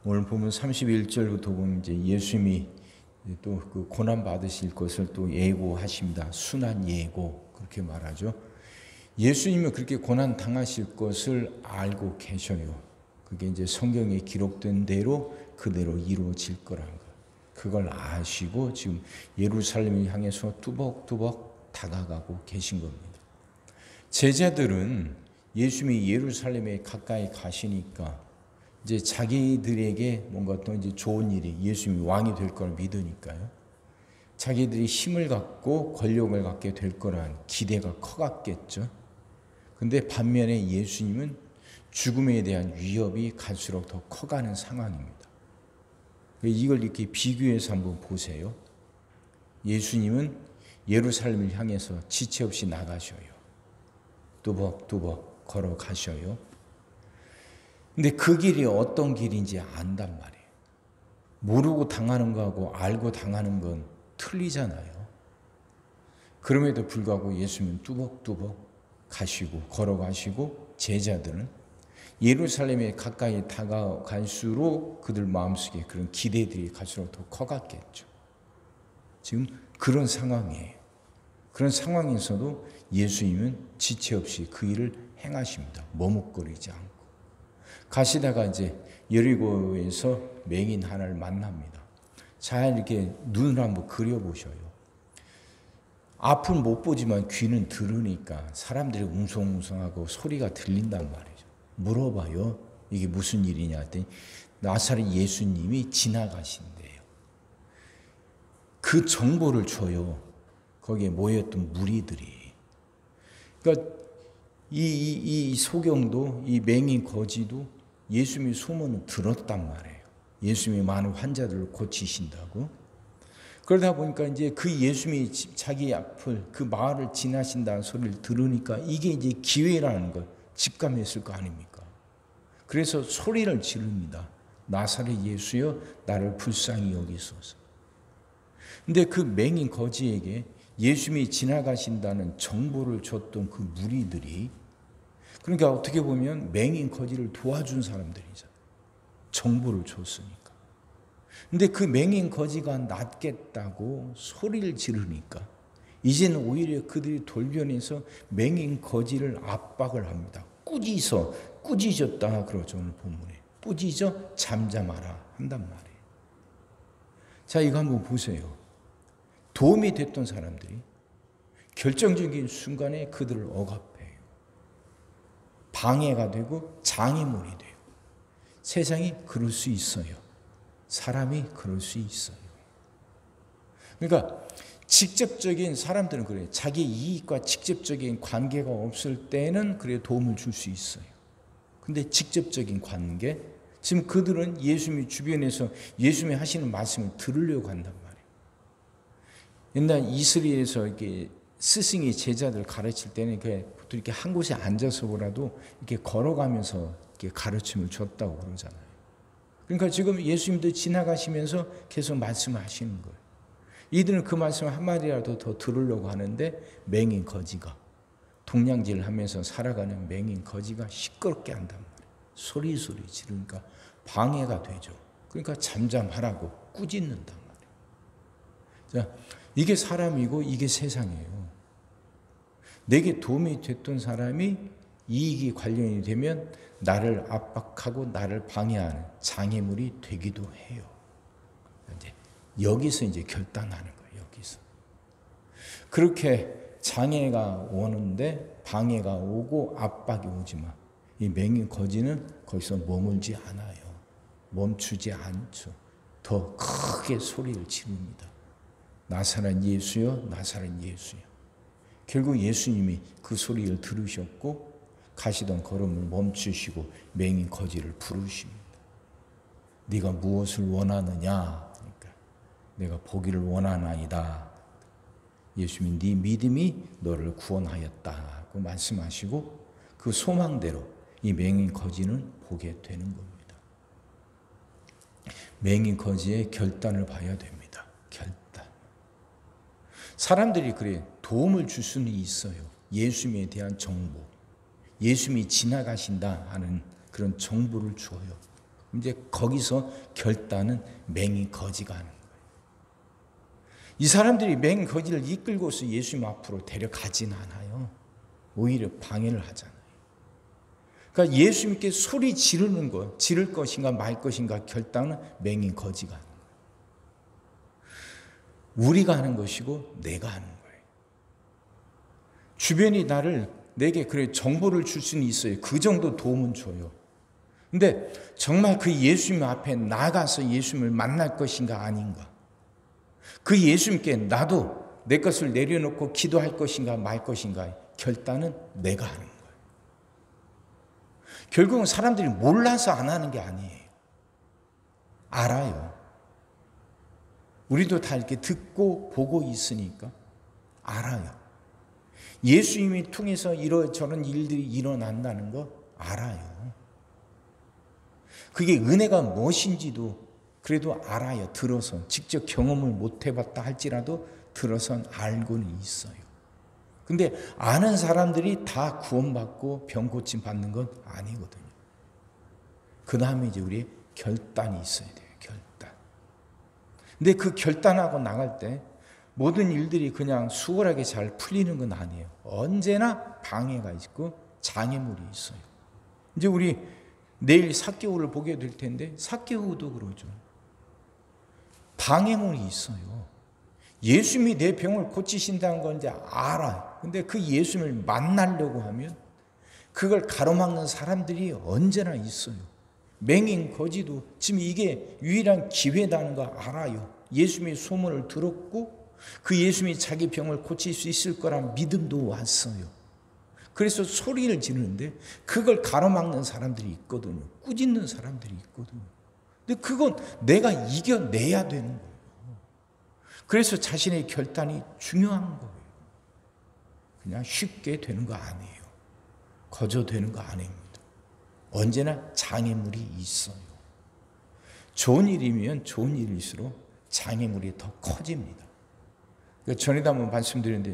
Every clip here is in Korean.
오늘 보면 31절부터 보면 이제 예수님이 또 그 고난 받으실 것을 또 예고하십니다. 순한 예고 그렇게 말하죠. 예수님은 그렇게 고난 당하실 것을 알고 계셔요. 그게 이제 성경에 기록된 대로 그대로 이루어질 거란 거. 그걸 아시고 지금 예루살렘을 향해서 뚜벅뚜벅 다가가고 계신 겁니다. 제자들은 예수님이 예루살렘에 가까이 가시니까 이제 자기들에게 뭔가 또 이제 좋은 일이 예수님이 왕이 될 걸 믿으니까요. 자기들이 힘을 갖고 권력을 갖게 될 거란 기대가 커갔겠죠. 근데 반면에 예수님은 죽음에 대한 위협이 갈수록 더 커가는 상황입니다. 이걸 이렇게 비교해서 한번 보세요. 예수님은 예루살렘을 향해서 지체 없이 나가셔요. 뚜벅뚜벅 걸어가셔요. 근데 그 길이 어떤 길인지 안단 말이에요. 모르고 당하는 거하고 알고 당하는 건 틀리잖아요. 그럼에도 불구하고 예수님은 뚜벅뚜벅 가시고 걸어가시고 제자들은 예루살렘에 가까이 다가갈수록 그들 마음속에 그런 기대들이 갈수록 더 커갔겠죠. 지금 그런 상황이에요. 그런 상황에서도 예수님은 지체 없이 그 일을 행하십니다. 머뭇거리지 않고. 가시다가 이제 여리고에서 맹인 하나를 만납니다. 잘 이렇게 눈을 한번 그려보셔요. 앞은 못 보지만 귀는 들으니까 사람들이 웅성웅성하고 소리가 들린단 말이죠. 물어봐요. 이게 무슨 일이냐 했더니 나사렛 예수님이 지나가신대요. 그 정보를 줘요. 거기에 모였던 무리들이. 그러니까 이 소경도 이 맹인 거지도 예수님의 소문을 들었단 말이에요. 예수님이 많은 환자들을 고치신다고. 그러다 보니까 이제 그 예수님이 자기 앞을 그 마을을 지나신다는 소리를 들으니까 이게 이제 기회라는 걸 직감했을 거 아닙니까? 그래서 소리를 지릅니다. 나사렛 예수여 나를 불쌍히 여기소서. 근데 그 맹인 거지에게 예수님이 지나가신다는 정보를 줬던 그 무리들이 그러니까 어떻게 보면 맹인 거지를 도와준 사람들이잖아요. 정보를 줬으니까. 근데 그 맹인 거지가 낫겠다고 소리를 지르니까 이제는 오히려 그들이 돌변해서 맹인 거지를 압박을 합니다. 꾸짖었다 그러죠. 오늘 본문에. 꾸짖어 잠잠하라 한단 말이에요. 자, 이거 한번 보세요. 도움이 됐던 사람들이 결정적인 순간에 그들을 억압해요. 방해가 되고 장애물이 돼요. 세상이 그럴 수 있어요. 사람이 그럴 수 있어요. 그러니까 직접적인 사람들은 그래요. 자기 이익과 직접적인 관계가 없을 때는 그래 도움을 줄 수 있어요. 근데 직접적인 관계, 지금 그들은 예수님이 주변에서 예수님이 하시는 말씀을 들으려고 한단 말이에요. 옛날 이스라엘에서 이렇게 스승이 제자들 가르칠 때는 이렇게 한 곳에 앉아서라도 이렇게 걸어가면서 이렇게 가르침을 줬다고 그러잖아요. 그러니까 지금 예수님도 지나가시면서 계속 말씀하시는 거예요. 이들은 그 말씀을 한마디라도 더 들으려고 하는데 맹인 거지가 동냥질을 하면서 살아가는 맹인 거지가 시끄럽게 한단 말이에요. 소리 지르니까 방해가 되죠. 그러니까 잠잠하라고 꾸짖는단 말이에요. 자, 이게 사람이고 이게 세상이에요. 내게 도움이 됐던 사람이 이익이 관련이 되면 나를 압박하고 나를 방해하는 장애물이 되기도 해요. 이제 여기서 이제 결단하는 거예요. 여기서. 그렇게 장애가 오는데 방해가 오고 압박이 오지만 이 맹인 거지는 거기서 머물지 않아요. 멈추지 않죠. 더 크게 소리를 지릅니다. 나사렛 예수여, 나사렛 예수여. 결국 예수님이 그 소리를 들으셨고 가시던 걸음을 멈추시고 맹인 거지를 부르십니다. 네가 무엇을 원하느냐? 그러니까 내가 보기를 원하나이다. 예수님이 네 믿음이 너를 구원하였다고 말씀하시고 그 소망대로 이 맹인 거지는 보게 되는 겁니다. 맹인 거지의 결단을 봐야 됩니다. 결단. 사람들이 그래 도움을 줄 수는 있어요. 예수님에 대한 정보. 예수님이 지나가신다 하는 그런 정보를 줘요. 이제 거기서 결단은 맹인 거지가 하는 거예요. 이 사람들이 맹인 거지를 이끌고서 예수님 앞으로 데려가진 않아요. 오히려 방해를 하잖아요. 그러니까 예수님께 소리 지르는 것, 지를 것인가 말 것인가 결단은 맹인 거지가 하는 거예요. 우리가 하는 것이고 내가 하는 거예요. 주변이 내게 그래 정보를 줄 수는 있어요. 그 정도 도움은 줘요. 근데 정말 그 예수님 앞에 나가서 예수님을 만날 것인가 아닌가? 그 예수님께 나도 내 것을 내려놓고 기도할 것인가 말 것인가 결단은 내가 하는 거예요. 결국은 사람들이 몰라서 안 하는 게 아니에요. 알아요. 우리도 다 이렇게 듣고 보고 있으니까 알아요. 예수님이 통해서 이런저런 일들이 일어난다는 거 알아요. 그게 은혜가 무엇인지도 그래도 알아요. 들어서 직접 경험을 못 해봤다 할지라도 들어선 알고는 있어요. 근데 아는 사람들이 다 구원받고 병 고침 받는 건 아니거든요. 그 다음에 이제 우리의 결단이 있어야 돼요. 결단. 근데 그 결단하고 나갈 때 모든 일들이 그냥 수월하게 잘 풀리는 건 아니에요. 언제나 방해가 있고 장애물이 있어요. 이제 우리 내일 삭개오를 보게 될 텐데 삭개오도 그러죠. 방해물이 있어요. 예수님이 내 병을 고치신다는 건 이제 알아요. 근데 그 예수님을 만나려고 하면 그걸 가로막는 사람들이 언제나 있어요. 맹인 거지도 지금 이게 유일한 기회라는 거 알아요. 예수님의 소문을 들었고 그 예수님이 자기 병을 고칠 수 있을 거란 믿음도 왔어요. 그래서 소리를 지르는데 그걸 가로막는 사람들이 있거든요. 꾸짖는 사람들이 있거든요. 근데 그건 내가 이겨내야 되는 거예요. 그래서 자신의 결단이 중요한 거예요. 그냥 쉽게 되는 거 아니에요. 거저 되는 거 아닙니다. 언제나 장애물이 있어요. 좋은 일이면 좋은 일일수록 장애물이 더 커집니다. 전에도 한번 말씀드렸는데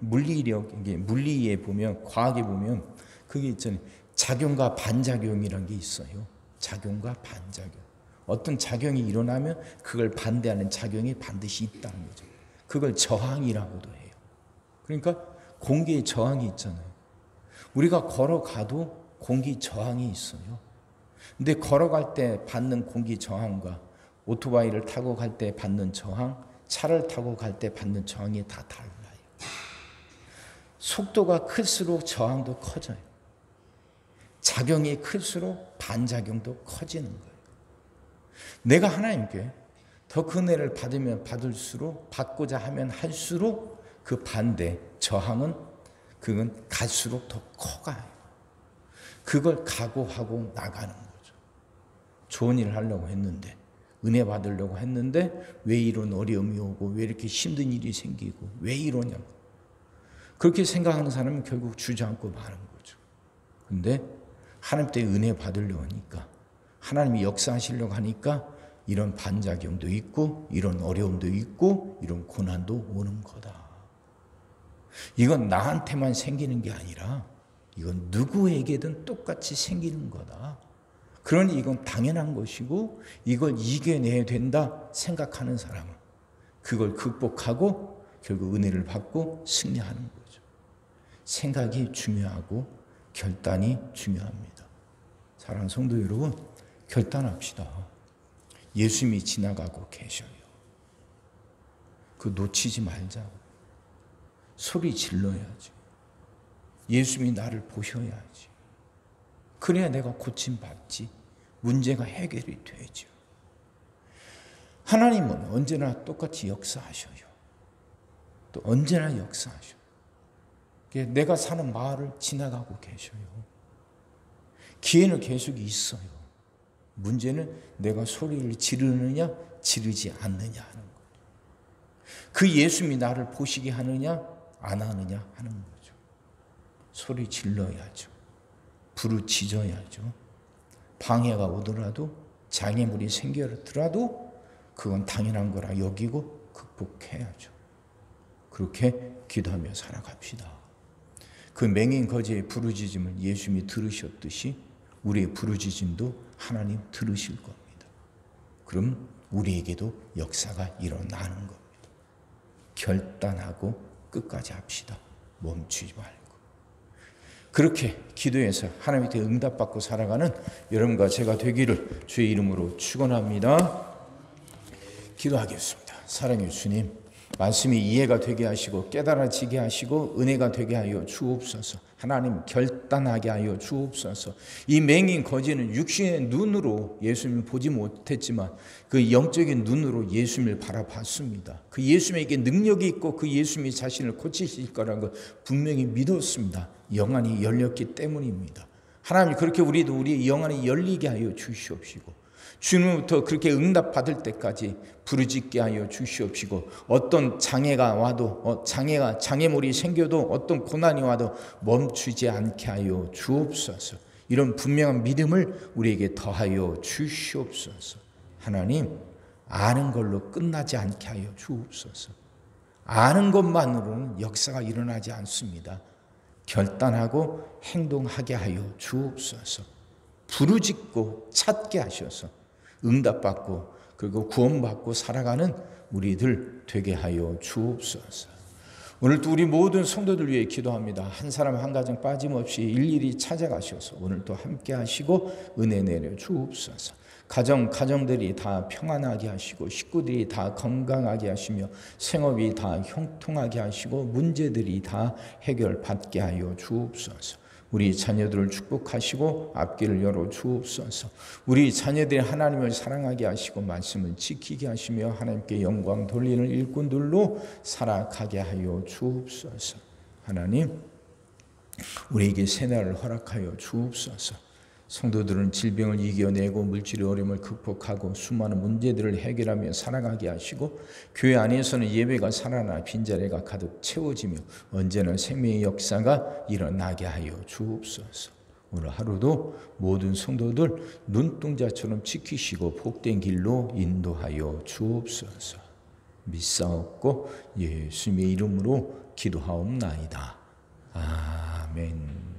물리에 보면 과학에 보면 그게 있잖아요. 작용과 반작용이라는 게 있어요. 작용과 반작용. 어떤 작용이 일어나면 그걸 반대하는 작용이 반드시 있다는 거죠. 그걸 저항이라고도 해요. 그러니까 공기의 저항이 있잖아요. 우리가 걸어가도 공기 저항이 있어요. 근데 걸어갈 때 받는 공기 저항과 오토바이를 타고 갈 때 받는 저항, 차를 타고 갈 때 받는 저항이 다 달라요. 속도가 클수록 저항도 커져요. 작용이 클수록 반작용도 커지는 거예요. 내가 하나님께 더 그 은혜를 받으면 받을수록 받고자 하면 할수록 그 반대 저항은 그건 갈수록 더 커가요. 그걸 각오하고 나가는 거죠. 좋은 일을 하려고 했는데 은혜 받으려고 했는데 왜 이런 어려움이 오고 왜 이렇게 힘든 일이 생기고 왜 이러냐고 그렇게 생각하는 사람은 결국 주저앉고 마는 거죠. 근데 하나님 때 은혜 받으려고 하니까 하나님이 역사하시려고 하니까 이런 반작용도 있고 이런 어려움도 있고 이런 고난도 오는 거다. 이건 나한테만 생기는 게 아니라 이건 누구에게든 똑같이 생기는 거다. 그러니 이건 당연한 것이고 이걸 이겨내야 된다 생각하는 사람은 그걸 극복하고 결국 은혜를 받고 승리하는 거죠. 생각이 중요하고 결단이 중요합니다. 사랑하는 성도 여러분, 결단합시다. 예수님이 지나가고 계셔요. 그 놓치지 말자고. 소리 질러야지. 예수님이 나를 보셔야지. 그래야 내가 고침받지. 문제가 해결이 되죠. 하나님은 언제나 똑같이 역사하셔요. 또 언제나 역사하셔요. 내가 사는 마을을 지나가고 계셔요. 기회는 계속 있어요. 문제는 내가 소리를 지르느냐 지르지 않느냐 하는 거예요. 그 예수님이 나를 보시게 하느냐 안 하느냐 하는 거죠. 소리 질러야죠. 부르짖어야죠. 방해가 오더라도 장애물이 생겨더라도 그건 당연한 거라 여기고 극복해야죠. 그렇게 기도하며 살아갑시다. 그 맹인 거지의 부르짖음을 예수님이 들으셨듯이 우리의 부르짖음도 하나님 들으실 겁니다. 그럼 우리에게도 역사가 일어나는 겁니다. 결단하고 끝까지 합시다. 멈추지 말고. 그렇게 기도해서 하나님께 응답받고 살아가는 여러분과 제가 되기를 주의 이름으로 축원합니다. 기도하겠습니다. 사랑의 주님, 말씀이 이해가 되게 하시고 깨달아지게 하시고 은혜가 되게 하여 주옵소서. 하나님 결단하게 하여 주옵소서. 이 맹인 거지는 육신의 눈으로 예수님을 보지 못했지만 그 영적인 눈으로 예수님을 바라봤습니다. 그 예수님에게 능력이 있고 그 예수님이 자신을 고치실 거라는 걸 분명히 믿었습니다. 영안이 열렸기 때문입니다. 하나님, 그렇게 우리도 우리의 영안이 열리게 하여 주시옵시고 주님부터 그렇게 응답받을 때까지 부르짖게 하여 주시옵시고 어떤 장애가 와도 장애물이 생겨도 어떤 고난이 와도 멈추지 않게 하여 주옵소서. 이런 분명한 믿음을 우리에게 더하여 주시옵소서. 하나님, 아는 걸로 끝나지 않게 하여 주옵소서. 아는 것만으로는 역사가 일어나지 않습니다. 결단하고 행동하게 하여 주옵소서. 부르짖고 찾게 하셔서 응답받고 그리고 구원받고 살아가는 우리들 되게 하여 주옵소서. 오늘도 우리 모든 성도들 위해 기도합니다. 한 사람 한 가정 빠짐없이 일일이 찾아가셔서 오늘도 함께 하시고 은혜 내려 주옵소서. 가정들이 다 평안하게 하시고 식구들이 다 건강하게 하시며 생업이 다 형통하게 하시고 문제들이 다 해결받게 하여 주옵소서. 우리 자녀들을 축복하시고 앞길을 열어 주옵소서. 우리 자녀들이 하나님을 사랑하게 하시고 말씀을 지키게 하시며 하나님께 영광 돌리는 일꾼들로 살아가게 하여 주옵소서. 하나님, 우리에게 새날을 허락하여 주옵소서. 성도들은 질병을 이겨내고 물질의 어려움을 극복하고 수많은 문제들을 해결하며 살아가게 하시고 교회 안에서는 예배가 살아나 빈자리가 가득 채워지며 언제나 생명의 역사가 일어나게 하여 주옵소서. 오늘 하루도 모든 성도들 눈동자처럼 지키시고 복된 길로 인도하여 주옵소서. 믿사옵고 예수님의 이름으로 기도하옵나이다. 아멘.